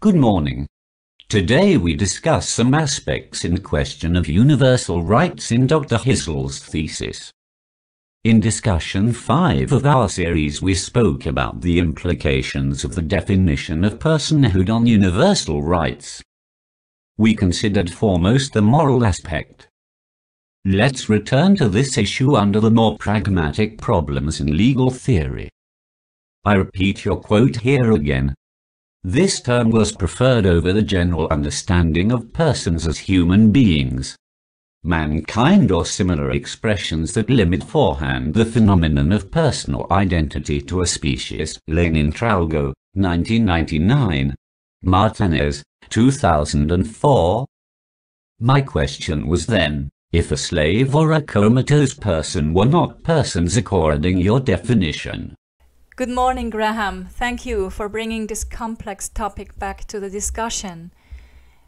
Good morning. Today we discuss some aspects in the question of universal rights in Dr. Hirzel's thesis. In discussion 5 of our series we spoke about the implications of the definition of personhood on universal rights. We considered foremost the moral aspect. Let's return to this issue under the more pragmatic problems in legal theory. I repeat your quote here again. This term was preferred over the general understanding of persons as human beings, mankind, or similar expressions that limit forehand the phenomenon of personal identity to a species. Lenin Tralgo, 1999. Martinez, 2004. My question was then, if a slave or a comatose person were not persons according your definition. Good morning, Graham. Thank you for bringing this complex topic back to the discussion.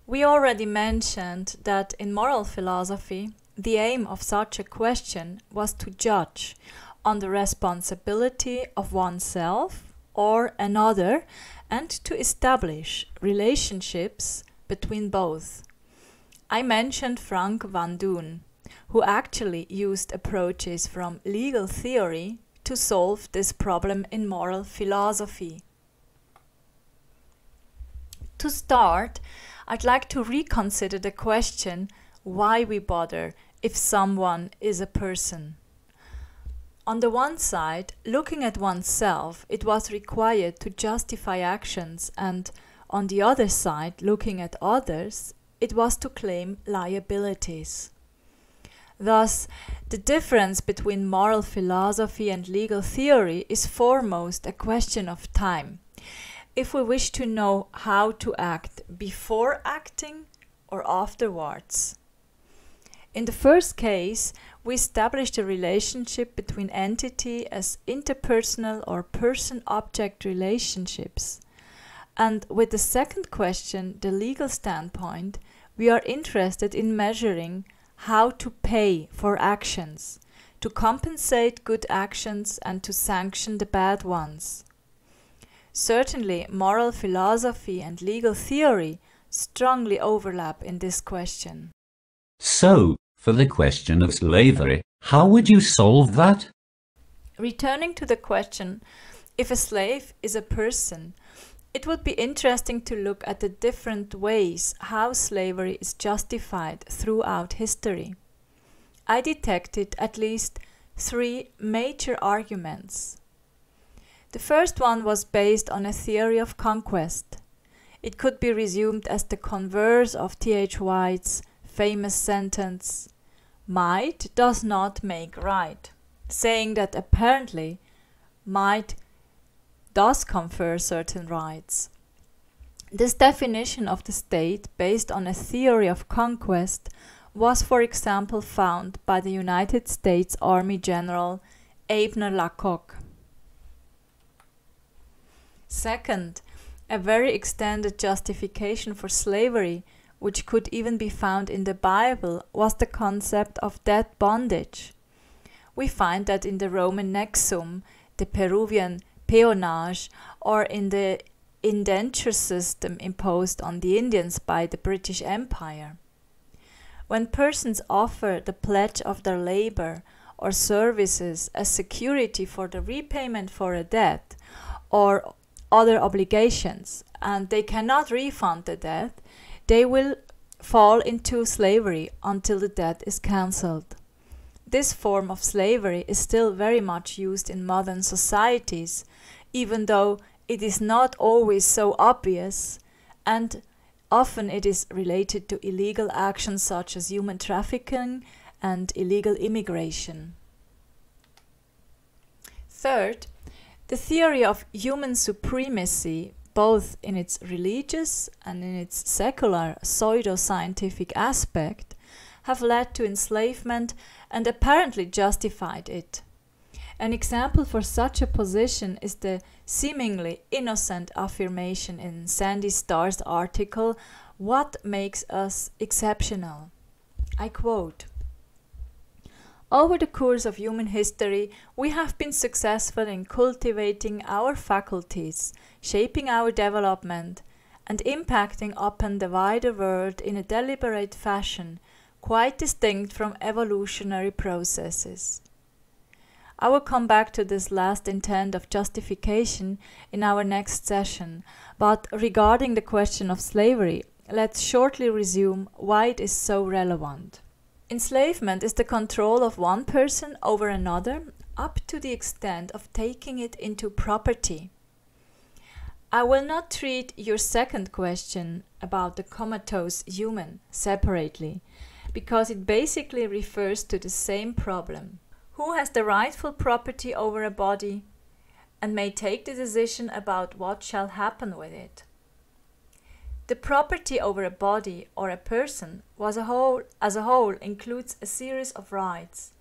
We already mentioned that in moral philosophy, the aim of such a question was to judge on the responsibility of oneself or another and to establish relationships between both. I mentioned Frank van Doon, who actually used approaches from legal theory to solve this problem in moral philosophy. To start, I'd like to reconsider the question why we bother if someone is a person. On the one side, looking at oneself, it was required to justify actions, and on the other side, looking at others, it was to claim liabilities. Thus, the difference between moral philosophy and legal theory is foremost a question of time. If we wish to know how to act before acting or afterwards. In the first case, we established a relationship between entity as interpersonal or person-object relationships. And with the second question, the legal standpoint, we are interested in measuring how to pay for actions, to compensate good actions and to sanction the bad ones. Certainly, moral philosophy and legal theory strongly overlap in this question. So, for the question of slavery, how would you solve that? Returning to the question, if a slave is a person, it would be interesting to look at the different ways how slavery is justified throughout history. I detected at least 3 major arguments. The first one was based on a theory of conquest. It could be resumed as the converse of T.H. White's famous sentence, "Might does not make right," saying that apparently might does confer certain rights. This definition of the state, based on a theory of conquest, was for example found by the United States Army General Abner Laycock. Second, a very extended justification for slavery, which could even be found in the Bible, was the concept of debt bondage. We find that in the Roman Nexum, the Peruvian peonage, or in the indenture system imposed on the Indians by the British Empire. When persons offer the pledge of their labor or services as security for the repayment for a debt or other obligations, and they cannot refund the debt, they will fall into slavery until the debt is cancelled. This form of slavery is still very much used in modern societies, even though it is not always so obvious, and often it is related to illegal actions such as human trafficking and illegal immigration. Third, the theory of human supremacy, both in its religious and in its secular pseudo-scientific aspect, have led to enslavement and apparently justified it. An example for such a position is the seemingly innocent affirmation in Sandy Starr's article, "What Makes Us Exceptional?" I quote, "Over the course of human history, we have been successful in cultivating our faculties, shaping our development, and impacting upon the wider world in a deliberate fashion, quite distinct from evolutionary processes. I will come back to this last intent of justification in our next session, but regarding the question of slavery, let's shortly resume why it is so relevant. Enslavement is the control of one person over another up to the extent of taking it into property. I will not treat your second question about the comatose human separately, because it basically refers to the same problem. Who has the rightful property over a body and may take the decision about what shall happen with it? The property over a body or a person as a whole includes a series of rights: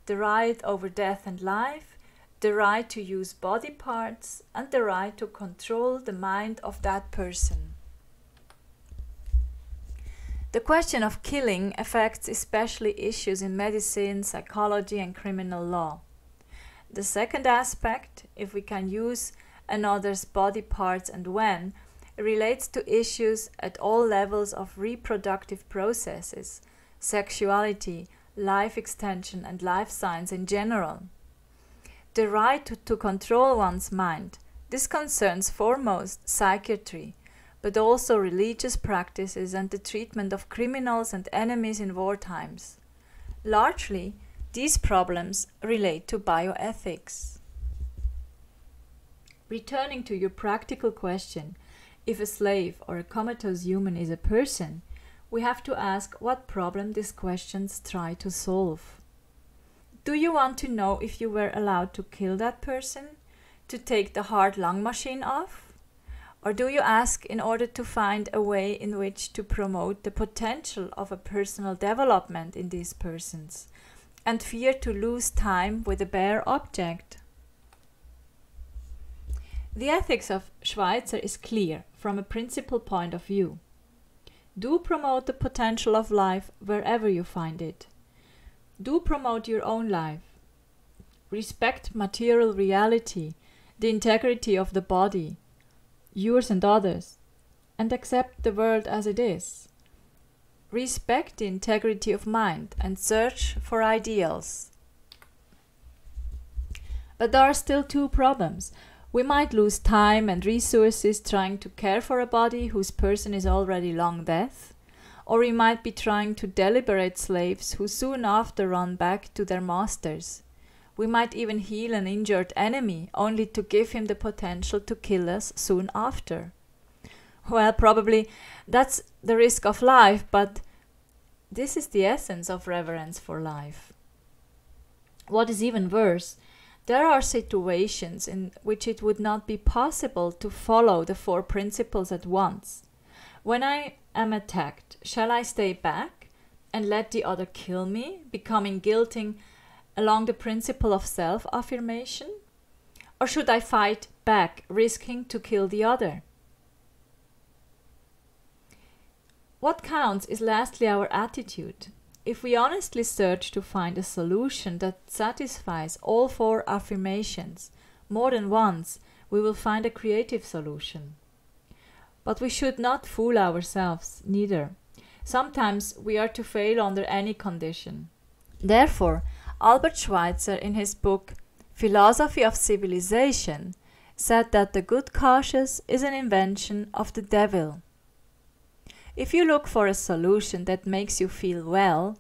the right over death and life, the right to use body parts, and the right to control the mind of that person. The question of killing affects especially issues in medicine, psychology, and criminal law. The second aspect, if we can use another's body parts and when, relates to issues at all levels of reproductive processes, sexuality, life extension, and life science in general. The right to control one's mind. This concerns foremost psychiatry, but also religious practices and the treatment of criminals and enemies in war times. Largely, these problems relate to bioethics. Returning to your practical question, if a slave or a comatose human is a person, we have to ask what problem these questions try to solve. Do you want to know if you were allowed to kill that person, to take the heart lung machine off? Or do you ask in order to find a way in which to promote the potential of a personal development in these persons, and fear to lose time with a bare object? The ethics of Schweitzer is clear from a principal point of view. Do promote the potential of life wherever you find it. Do promote your own life. Respect material reality, the integrity of the body, yours and others, and accept the world as it is. Respect the integrity of mind and search for ideals. But there are still two problems. We might lose time and resources trying to care for a body whose person is already long dead, or we might be trying to deliberate slaves who soon after run back to their masters. We might even heal an injured enemy, only to give him the potential to kill us soon after. Well, probably that's the risk of life, but this is the essence of reverence for life. What is even worse, there are situations in which it would not be possible to follow the four principles at once. When I am attacked, shall I stay back and let the other kill me, becoming guilty along the principle of self-affirmation? Or should I fight back, risking to kill the other? What counts is lastly our attitude. If we honestly search to find a solution that satisfies all four affirmations more than once, we will find a creative solution. But we should not fool ourselves, neither. Sometimes we are to fail under any condition. Therefore, Albert Schweitzer, in his book Philosophy of Civilization, said that the good cautious is an invention of the devil. If you look for a solution that makes you feel well,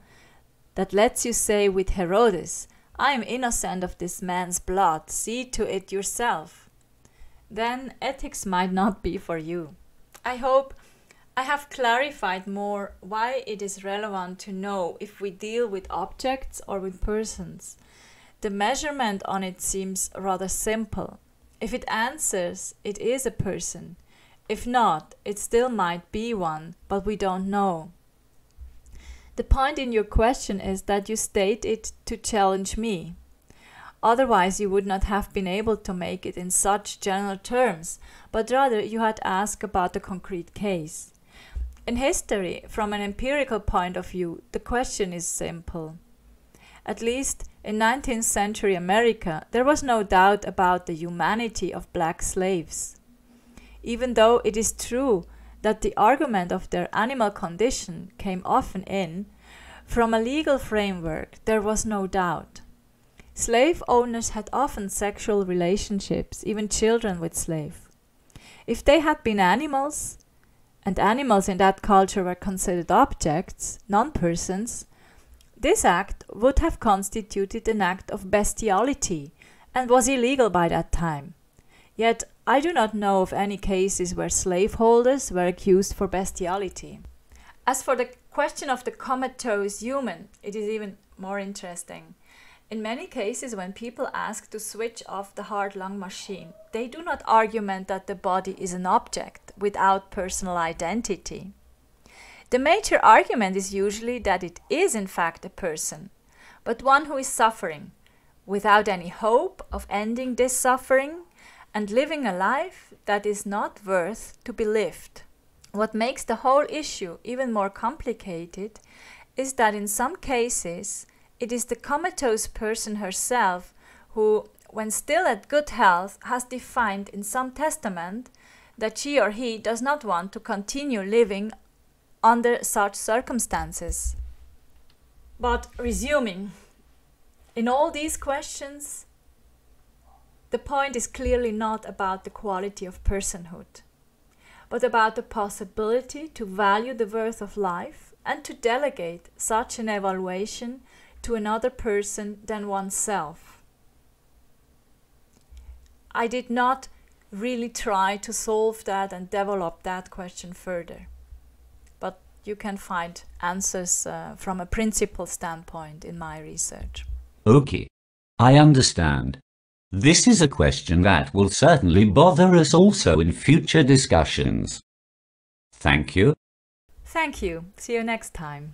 that lets you say with Herodes, "I am innocent of this man's blood, see to it yourself," then ethics might not be for you. I hope I have clarified more why it is relevant to know if we deal with objects or with persons. The measurement on it seems rather simple. If it answers, it is a person. If not, it still might be one, but we don't know. The point in your question is that you state it to challenge me. Otherwise, you would not have been able to make it in such general terms, but rather you had asked about the concrete case. In history, from an empirical point of view, the question is simple. At least in 19th century America, there was no doubt about the humanity of black slaves. Even though it is true that the argument of their animal condition came often in from a legal framework, there was no doubt. Slave owners had often sexual relationships, even children with slaves. If they had been animals, and animals in that culture were considered objects, non-persons, this act would have constituted an act of bestiality and was illegal by that time. Yet I do not know of any cases where slaveholders were accused for bestiality. As for the question of the comatose human, it is even more interesting. In many cases, when people ask to switch off the heart-lung machine, they do not argument that the body is an object without personal identity. The major argument is usually that it is in fact a person, but one who is suffering, without any hope of ending this suffering and living a life that is not worth to be lived. What makes the whole issue even more complicated is that in some cases it is the comatose person herself who, when still at good health, has defined in some testament that she or he does not want to continue living under such circumstances. But resuming, in all these questions, the point is clearly not about the quality of personhood, but about the possibility to value the worth of life and to delegate such an evaluation to another person than oneself. I did not really try to solve that and develop that question further, but you can find answers from a principle standpoint in my research. Okay, I understand. This is a question that will certainly bother us also in future discussions. Thank you. Thank you. See you next time.